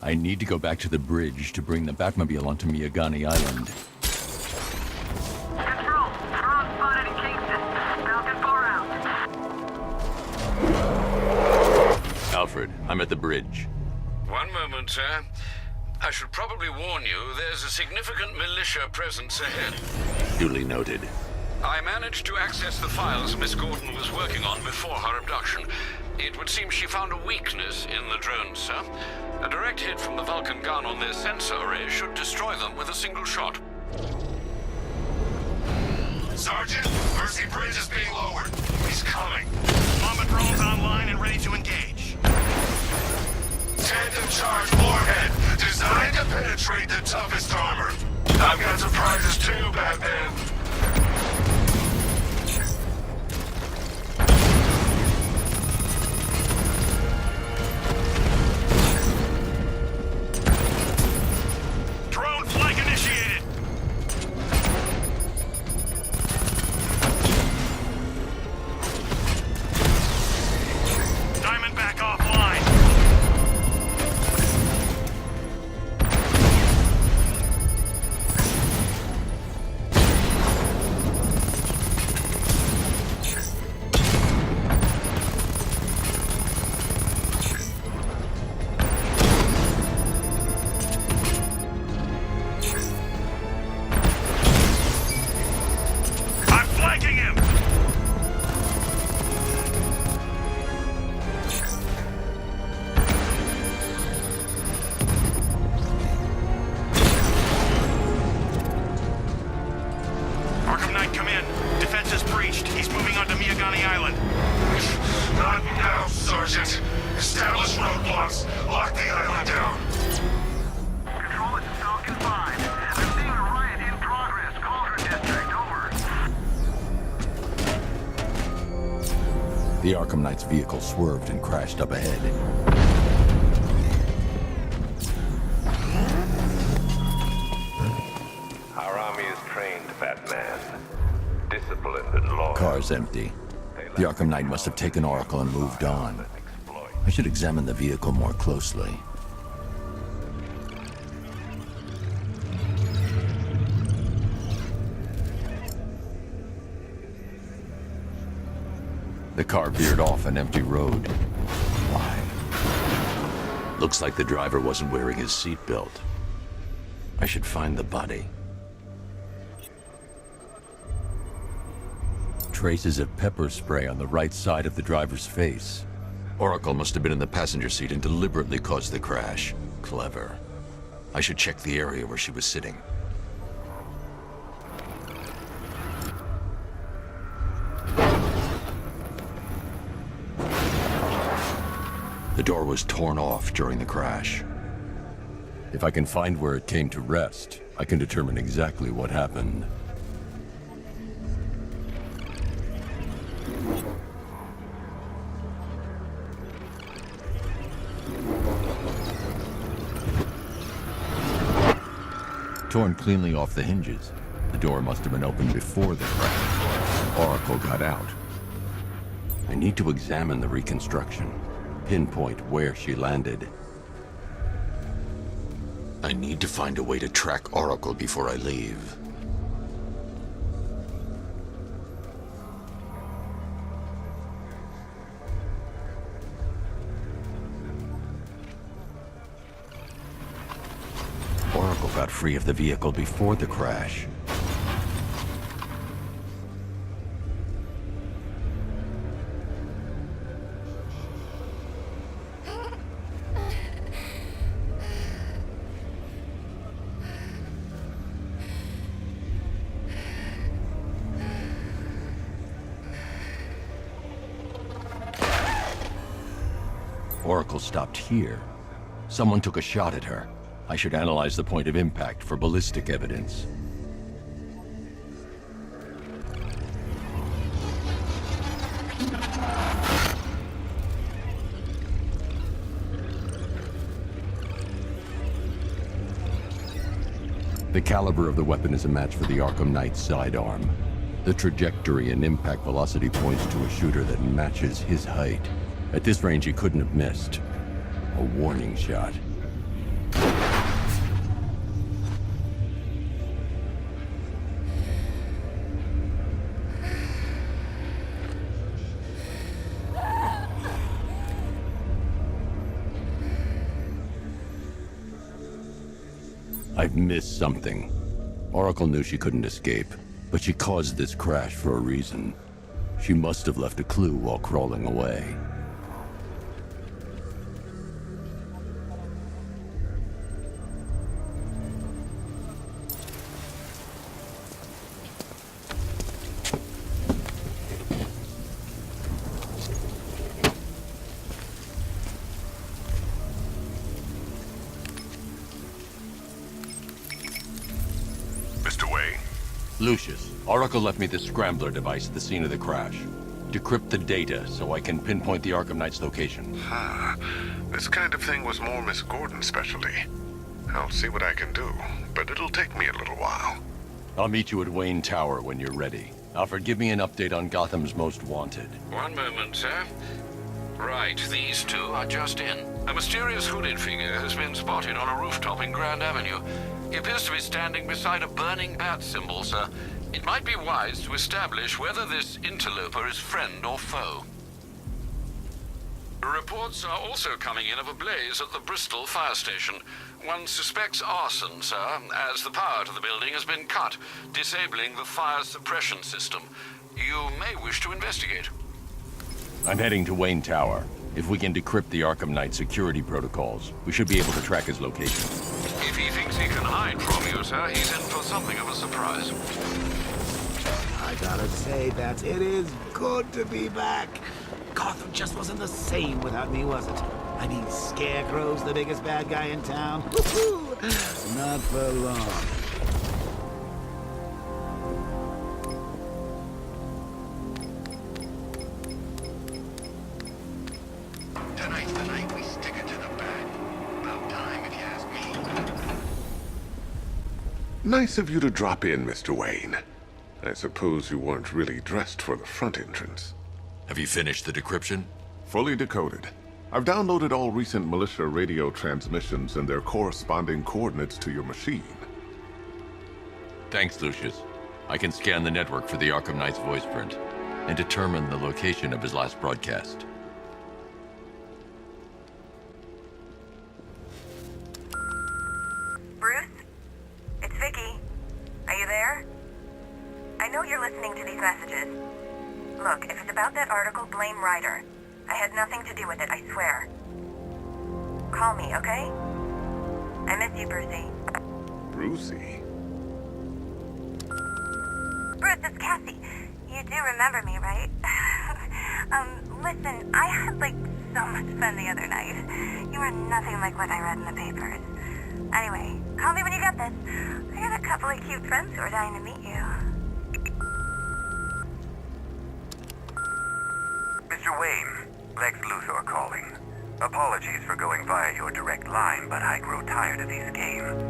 I need to go back to the bridge to bring the Batmobile onto Miyagani Island. Control, drone spotted in Kingston. Falcon 4 out. Alfred, I'm at the bridge. One moment, sir. I should probably warn you, there's a significant militia presence ahead. Duly noted. I managed to access the files Miss Gordon was working on before her abduction. It would seem she found a weakness in the drones, sir. A direct hit from the Vulcan gun on their sensor array should destroy them with a single shot. Sergeant, Mercy Bridge is being lowered. He's coming. Bomber drones online and ready to engage. Tandem charge warhead, designed to penetrate the toughest armor. I've got surprises too, Batman. Drone flight initiated. Diamondback offline. I'm flanking him. Arkham Knight, come in. Defense is breached. He's moving onto Miyagani Island. Not now, Sergeant. Establish roadblocks. Lock the island down. Control, this is Falcon 5. I'm seeing a riot in progress. Cauldron District, over. The Arkham Knight's vehicle swerved and crashed up ahead. Our army is trained, Batman. Disciplined and loyal. Car's empty. The Arkham Knight must have taken Oracle and moved on. I should examine the vehicle more closely. The car veered off an empty road. Why? Looks like the driver wasn't wearing his seatbelt. I should find the body. Traces of pepper spray on the right side of the driver's face. Oracle must have been in the passenger seat and deliberately caused the crash. Clever. I should check the area where she was sitting. The door was torn off during the crash. If I can find where it came to rest, I can determine exactly what happened. Torn cleanly off the hinges. The door must have been opened before the crash. Oracle got out. I need to examine the reconstruction. Pinpoint where she landed. I need to find a way to track Oracle before I leave. Oracle got free of the vehicle before the crash. Oracle stopped here. Someone took a shot at her. I should analyze the point of impact for ballistic evidence. The caliber of the weapon is a match for the Arkham Knight's sidearm. The trajectory and impact velocity points to a shooter that matches his height. At this range, he couldn't have missed. A warning shot. I've missed something. Oracle knew she couldn't escape, but she caused this crash for a reason. She must have left a clue while crawling away. Lucius, Oracle left me the scrambler device at the scene of the crash. Decrypt the data so I can pinpoint the Arkham Knight's location. This kind of thing was more Miss Gordon's specialty. I'll see what I can do, but it'll take me a little while. I'll meet you at Wayne Tower when you're ready. Alfred, give me an update on Gotham's Most Wanted. One moment, sir. Right, these two are just in. A mysterious hooded figure has been spotted on a rooftop in Grand Avenue. He appears to be standing beside a burning bat symbol, sir. It might be wise to establish whether this interloper is friend or foe. Reports are also coming in of a blaze at the Bristol fire station. One suspects arson, sir, as the power to the building has been cut, disabling the fire suppression system. You may wish to investigate. I'm heading to Wayne Tower. If we can decrypt the Arkham Knight security protocols, we should be able to track his location. If he thinks he can hide from you, sir, he's in for something of a surprise. I gotta say, Bats, it is good to be back. Gotham just wasn't the same without me, was it? I mean, Scarecrow's the biggest bad guy in town. Woohoo! Not for long. Tonight's the night we stick it to the bag. About time, if you ask me. Nice of you to drop in, Mr. Wayne. I suppose you weren't really dressed for the front entrance. Have you finished the decryption? Fully decoded. I've downloaded all recent militia radio transmissions and their corresponding coordinates to your machine. Thanks, Lucius. I can scan the network for the Arkham Knight's voice print and determine the location of his last broadcast. Bruce? It's Vicky. Are you there? I know you're listening to these messages. Look, if it's about that article, blame Ryder. I had nothing to do with it, I swear. Call me, okay? I miss you, Brucey. Brucey? Bruce, it's Cassie. You do remember me, right? Listen, I had, so much fun the other night. You were nothing like what I read in the papers. Anyway, call me when you get this. I got a couple of cute friends who are dying to meet you. Mr. Wayne, Lex Luthor calling. Apologies for going via your direct line, but I grow tired of these games.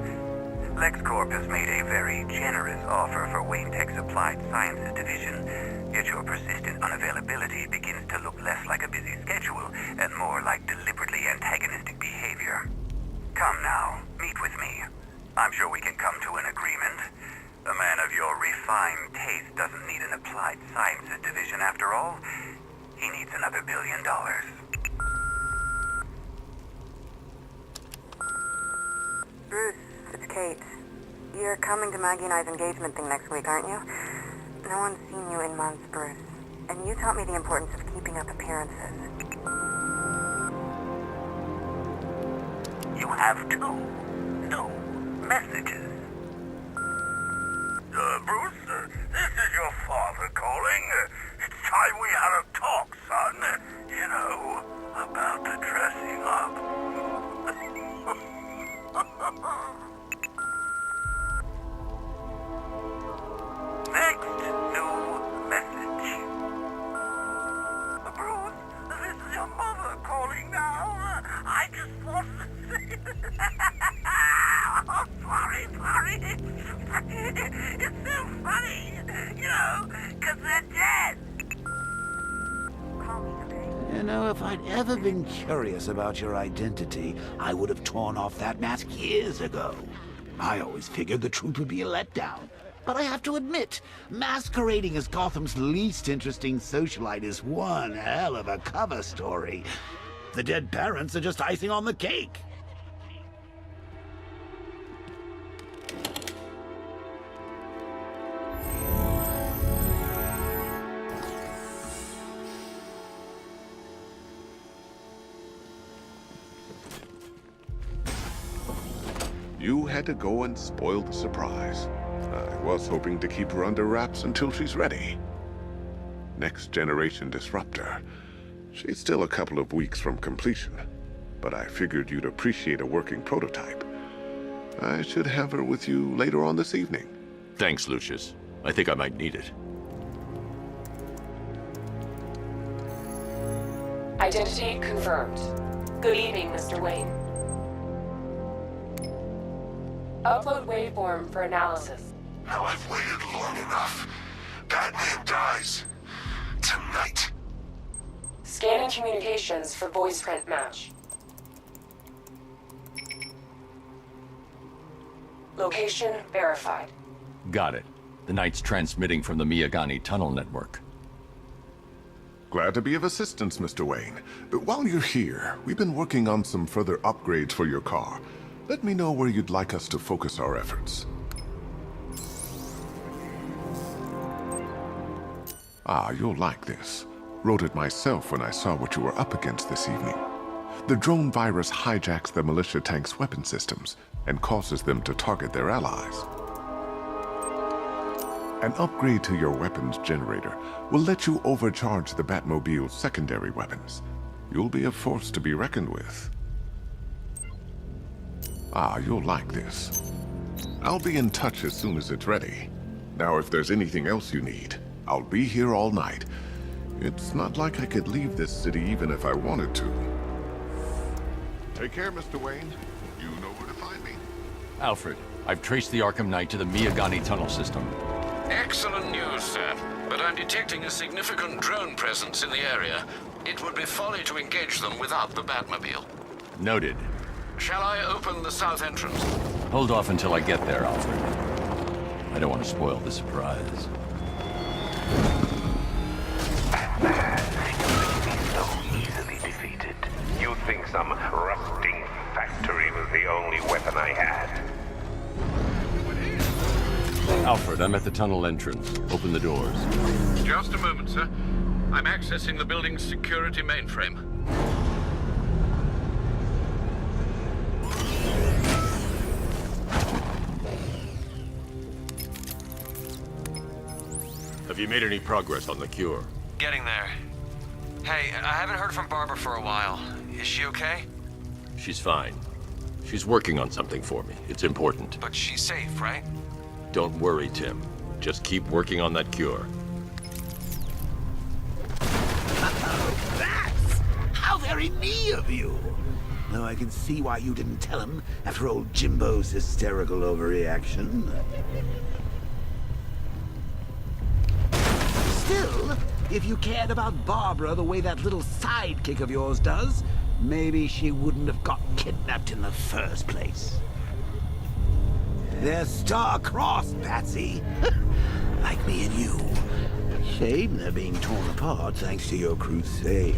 LexCorp has made a very generous offer for Wayne Tech's Applied Sciences division, yet your persistent unavailability begins to look less like a busy schedule and more like deliberately antagonistic behavior. Come now, meet with me. I'm sure we can come to an agreement. A man of your refined taste doesn't need an Applied Sciences division after all. He needs another $1 billion. Bruce, it's Kate. You're coming to Maggie and I's engagement thing next week, aren't you? No one's seen you in months, Bruce. And you taught me the importance of keeping up appearances. You have two messages. Bruce, this is your father calling. It's time we had a talk, son. You know, about the dressing up. Next new message. Bruce, this is your mother calling now. I just wanted to say... Oh, sorry. It's so funny, you know, because they're dead. Call me, okay? You know, if I'd ever been curious about your identity, I would have torn off that mask years ago. I always figured the truth would be a letdown. But I have to admit, masquerading as Gotham's least interesting socialite is one hell of a cover story. The dead parents are just icing on the cake. You had to go and spoil the surprise. I was hoping to keep her under wraps until she's ready. Next generation disruptor. She's still a couple of weeks from completion, but I figured you'd appreciate a working prototype. I should have her with you later on this evening. Thanks, Lucius. I think I might need it. Identity confirmed. Good evening, Mr. Wayne. Upload waveform for analysis. Now I've waited long enough. Batman dies. Tonight. Scanning communications for voice print match. Location verified. Got it. The Knight's transmitting from the Miyagani tunnel network. Glad to be of assistance, Mr. Wayne. But while you're here, we've been working on some further upgrades for your car. Let me know where you'd like us to focus our efforts. Ah, you'll like this. Wrote it myself when I saw what you were up against this evening. The drone virus hijacks the militia tank's weapon systems and causes them to target their allies. An upgrade to your weapons generator will let you overcharge the Batmobile's secondary weapons. You'll be a force to be reckoned with. Ah, you'll like this. I'll be in touch as soon as it's ready. Now, if there's anything else you need, I'll be here all night. It's not like I could leave this city even if I wanted to. Take care, Mr. Wayne. You know where to find me. Alfred, I've traced the Arkham Knight to the Miyagani tunnel system. Excellent news, sir. But I'm detecting a significant drone presence in the area. It would be folly to engage them without the Batmobile. Noted. Shall I open the south entrance? Hold off until I get there, Alfred. I don't want to spoil the surprise. Batman, you be so easily defeated. You think some rusting factory was the only weapon I had? Alfred, I'm at the tunnel entrance. Open the doors. Just a moment, sir. I'm accessing the building's security mainframe. Have you made any progress on the cure? Getting there. Hey, I haven't heard from Barbara for a while. Is she okay? She's fine. She's working on something for me. It's important. But she's safe, right? Don't worry, Tim. Just keep working on that cure. Oh, that's how very me of you. Though I can see why you didn't tell him after old Jimbo's hysterical overreaction. Still, if you cared about Barbara the way that little sidekick of yours does, maybe she wouldn't have got kidnapped in the first place. They're star-crossed, Patsy. Like me and you. Shame they're being torn apart thanks to your crusade.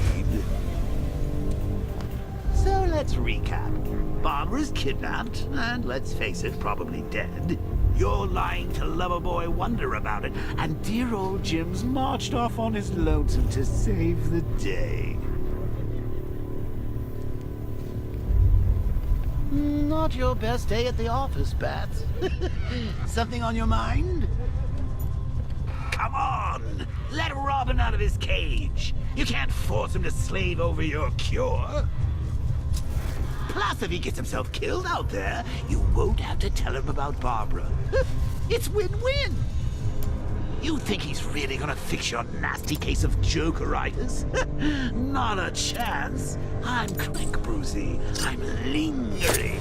So let's recap. Barbara's kidnapped, and let's face it, probably dead. You're lying to Loverboy Wonder about it, and dear old Jim's marched off on his lonesome to save the day. Not your best day at the office, Bats. Something on your mind? Come on! Let Robin out of his cage! You can't force him to slave over your cure! Plus, if he gets himself killed out there, you won't have to tell him about Barbara. It's win-win! You think he's really gonna fix your nasty case of Jokeritis? Not a chance. I'm Crank Brucey. I'm lingering.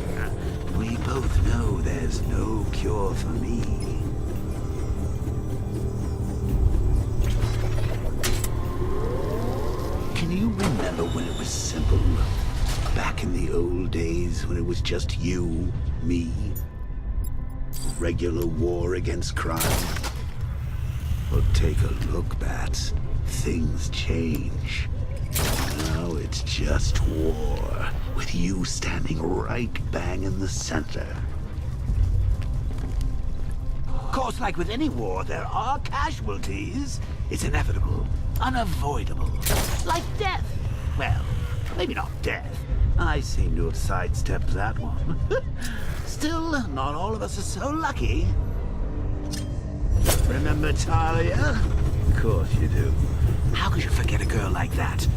We both know there's no cure for me. Can you remember when it was simple? Back in the old days when it was just you, me? Regular war against crime? Well, take a look, Bats. Things change. Now it's just war, with you standing right bang in the center. Of course, like with any war, there are casualties. It's inevitable, unavoidable. Like death. Well, maybe not death. I seem to have sidestepped that one. Still, not all of us are so lucky. Remember Talia? Of course you do. How could you forget a girl like that?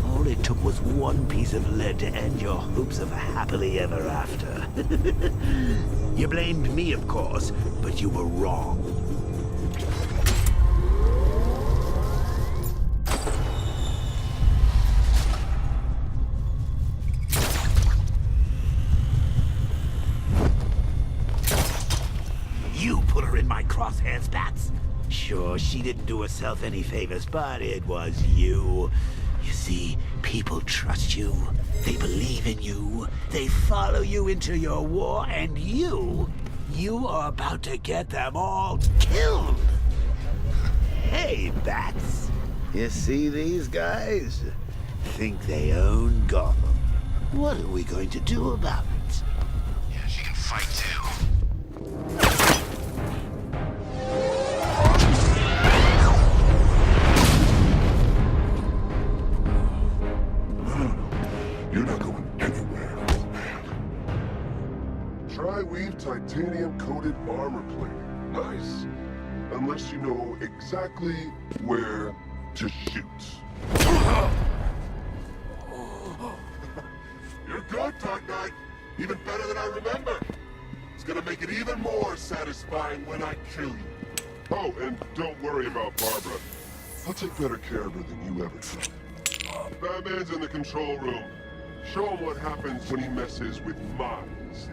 All it took was one piece of lead to end your hopes of a happily ever after. You blamed me, of course, but you were wrong. You put her in my crosshairs, Bats. Sure, she didn't do herself any favors, but it was you. You see, people trust you. They believe in you. They follow you into your war, and you are about to get them all killed. Hey, Bats. You see these guys? Think they own Gotham. What are we going to do about it? Yeah, she can fight too. You're not going anywhere, old man. Tri-weave titanium-coated armor plating. Nice. Unless you know exactly where to shoot. You're good, Dark Knight. Even better than I remember. It's gonna make it even more satisfying when I kill you. Oh, and don't worry about Barbara. I'll take better care of her than you ever did. Batman's in the control room. Show him what happens when he messes with minds.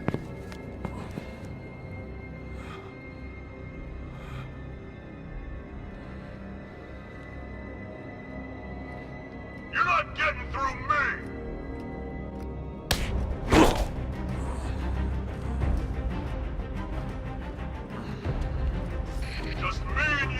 You're not getting through me! Just me and you!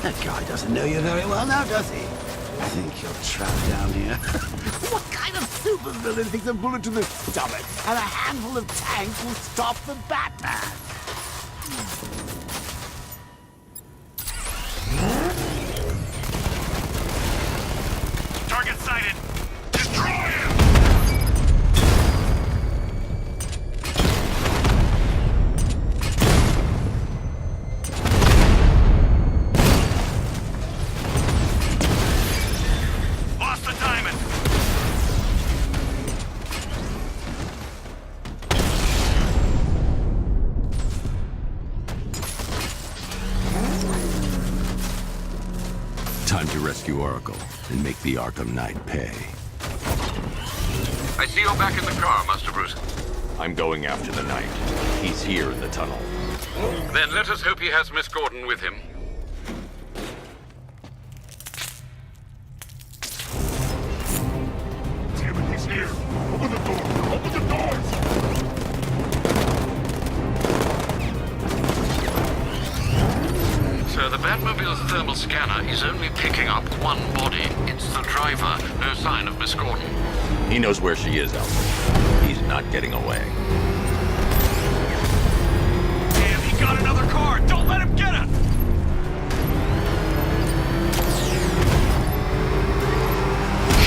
That guy doesn't know you very well now, does he? Think you're trapped down here? What kind of supervillain thinks a bullet to the stomach and a handful of tanks will stop the Batman? Target sighted. Destroy him! Lost the diamond. Time to rescue Oracle and make the Arkham Knight pay. I see you're back in the car, Master Bruce. I'm going after the Knight. He's here in the tunnel. Then let us hope he has Miss Gordon with him. Timothy's here! Open the door! Open the doors! Sir, the Batmobile's thermal scanner is only picking up one body. It's the driver. No sign of Miss Gordon. He knows where she is, Alfred. He's not getting away. Damn, he got another car! Don't let him get us!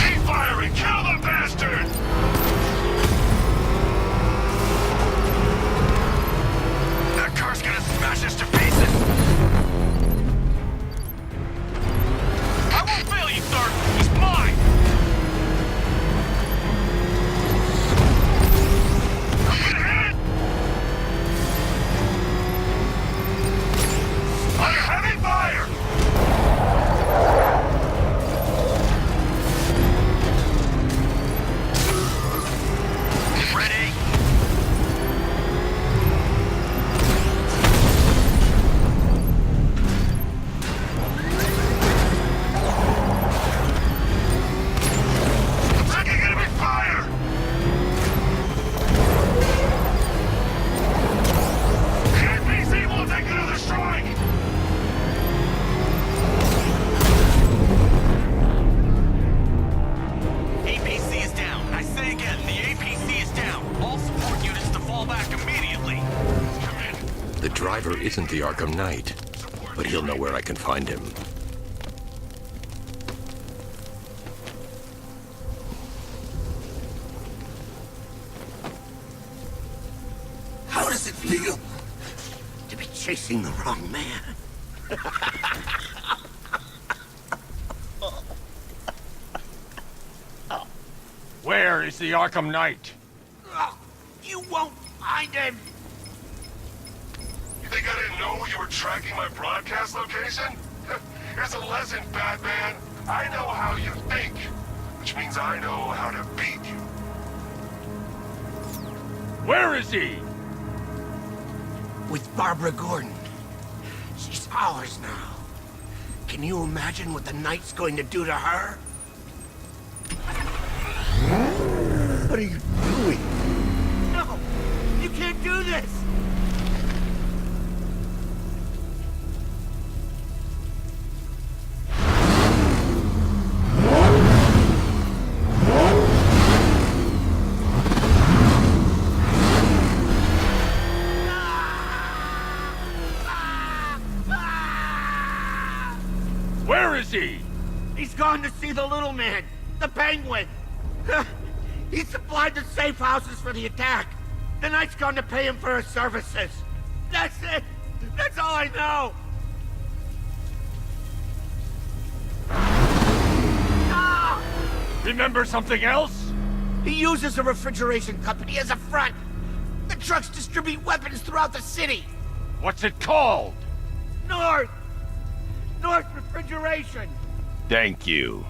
Keep firing! Kill the bastard! That car's gonna smash us to pieces! I won't fail you, sir! He's mine! Under heavy fire! Ready? I'm taking enemy fire! The APC will take another strike! APC is down. I say again, the APC is down. All support units to fall back immediately. The driver isn't the Arkham Knight, but he'll know where I can find him. How does it feel to be chasing the wrong man? Where is the Arkham Knight? You won't find him! You think I didn't know you were tracking my broadcast location? Here's a lesson, Batman. I know how you think, which means I know how to beat you. Where is he? With Barbara Gordon. She's ours now. Can you imagine what the Knight's going to do to her? What are you doing? No! You can't do this! Where is he? He's gone to see the little man, the Penguin. He supplied the safe houses for the attack. The Knight's gone to pay him for his services. That's it. That's all I know. Ah! Remember something else? He uses a refrigeration company as a front. The trucks distribute weapons throughout the city. What's it called? North Refrigeration. Thank you.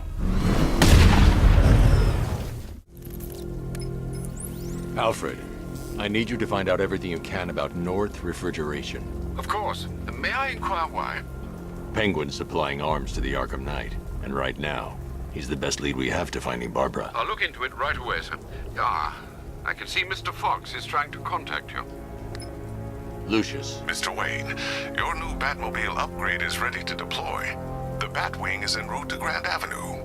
Alfred, I need you to find out everything you can about North Refrigeration. Of course. May I inquire why? Penguin's supplying arms to the Arkham Knight, and right now, he's the best lead we have to finding Barbara. I'll look into it right away, sir. Ah, I can see Mr. Fox is trying to contact you. Lucius. Mr. Wayne, your new Batmobile upgrade is ready to deploy. The Batwing is en route to Grand Avenue.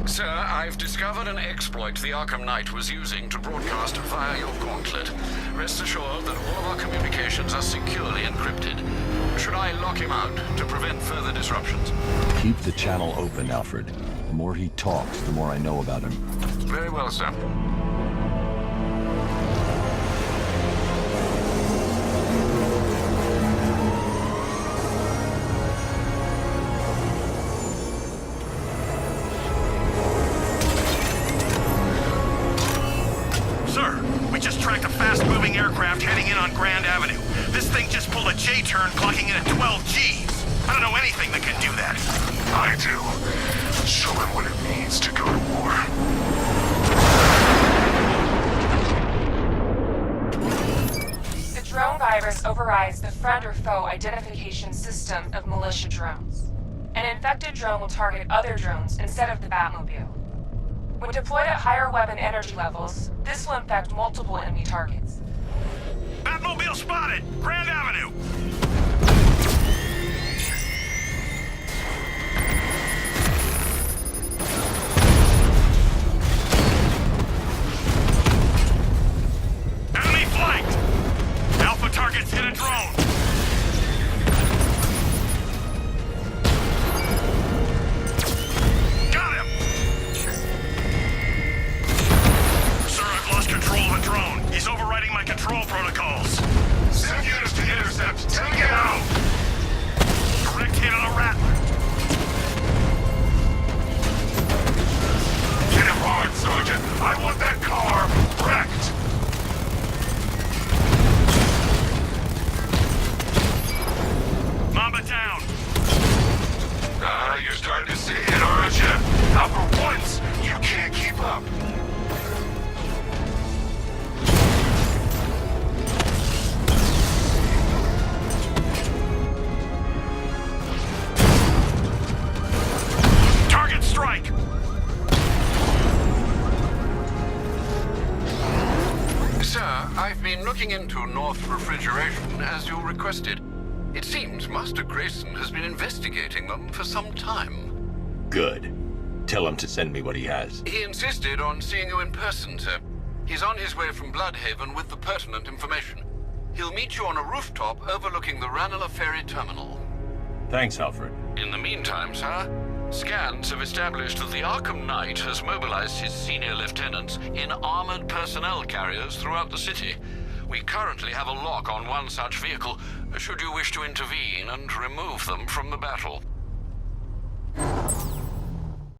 Sir, I've discovered an exploit the Arkham Knight was using to broadcast via your gauntlet. Rest assured that all of our communications are securely encrypted. Should I lock him out to prevent further disruptions? Keep the channel open, Alfred. The more he talks, the more I know about him. Very well, sir. Sir, we just tracked a fast-moving aircraft heading in on Grand Avenue. This thing just pulled a J-turn, clocking in at 12 Gs. I don't know anything that can do that. I do. Show him what it means to go to war. The drone virus overrides the friend or foe identification system of militia drones. An infected drone will target other drones instead of the Batmobile. When deployed at higher weapon energy levels, this will infect multiple enemy targets. Batmobile spotted! Grand Avenue! Enemy flanked! Alpha targets hit a drone! Got him! Sir, I've lost control of a drone. He's overriding my control protocols. Send units to intercept. Tell him to get out! Direct hit on a rat. Get him hard, Sergeant. I want that car wrecked. Mamba down. You're starting to see it, aren't you? Now for once, you can't keep up. Target strike. Sir, I've been looking into North Refrigeration as you requested. It seems Master Grayson has been investigating them for some time. Good. Tell him to send me what he has. He insisted on seeing you in person, sir. He's on his way from Bloodhaven with the pertinent information. He'll meet you on a rooftop overlooking the Ranelagh Ferry Terminal. Thanks, Alfred. In the meantime, sir, scans have established that the Arkham Knight has mobilized his senior lieutenants in armored personnel carriers throughout the city. We currently have a lock on one such vehicle, should you wish to intervene and remove them from the battle.